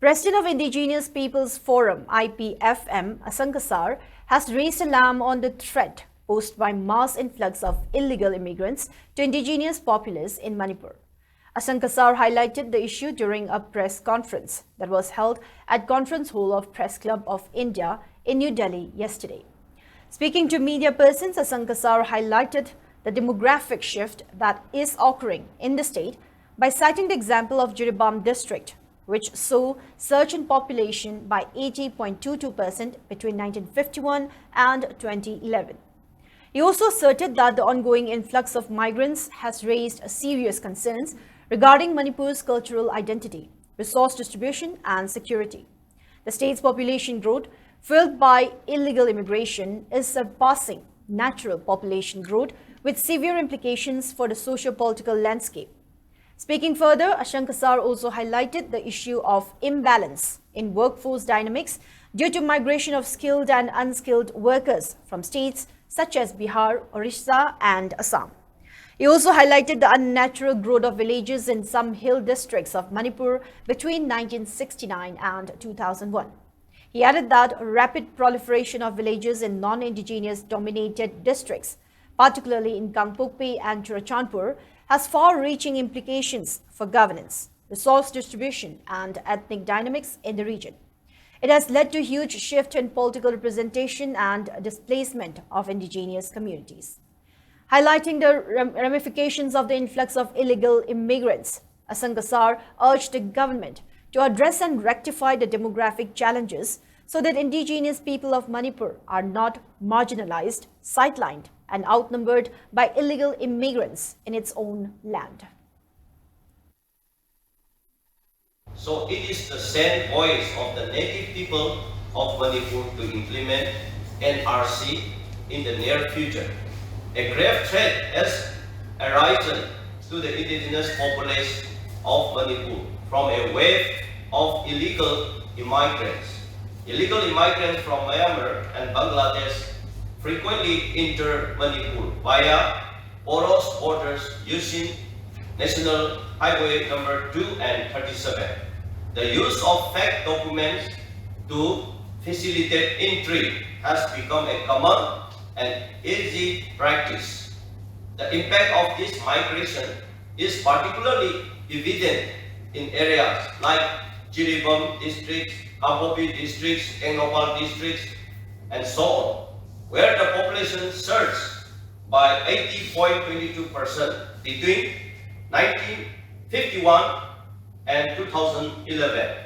President of Indigenous Peoples Forum, Ipfm, Asankasar, has raised alarm on the threat posed by mass influx of illegal immigrants to indigenous populace in Manipur. Asankasar highlighted the issue during a press conference that was held at Conference Hall of Press Club of India in New Delhi yesterday. Speaking to media persons, Asankasar highlighted the demographic shift that is occurring in the state by citing the example of Jiribam district, which saw surge in population by 80.22% between 1951 and 2011. He also asserted that the ongoing influx of migrants has raised serious concerns regarding Manipur's cultural identity, resource distribution and security. The state's population growth, fueled by illegal immigration, is surpassing natural population growth with severe implications for the socio-political landscape. Speaking further, Asankasar also highlighted the issue of imbalance in workforce dynamics due to migration of skilled and unskilled workers from states such as Bihar, Orissa and Assam. He also highlighted the unnatural growth of villages in some hill districts of Manipur between 1969 and 2001. He added that rapid proliferation of villages in non-indigenous dominated districts, particularly in Kangpokpi and Churachandpur, has far-reaching implications for governance, resource distribution and ethnic dynamics in the region. It has led to a huge shift in political representation and displacement of indigenous communities. Highlighting the ramifications of the influx of illegal immigrants, Asankasar urged the government to address and rectify the demographic challenges so that indigenous people of Manipur are not marginalized, sidelined, and outnumbered by illegal immigrants in its own land. So it is the same voice of the native people of Manipur to implement NRC in the near future. A grave threat has arisen to the indigenous population of Manipur from a wave of illegal immigrants. Illegal immigrants from Myanmar and Bangladesh frequently enter Manipur via porous borders using National Highway number 2 and 37. The use of fake documents to facilitate entry has become a common and easy practice. The impact of this migration is particularly evident in areas like Jiribam districts, Kangpokpi districts, Englopal districts, and so on, where the population surged by 80.22% between 1951 and 2011.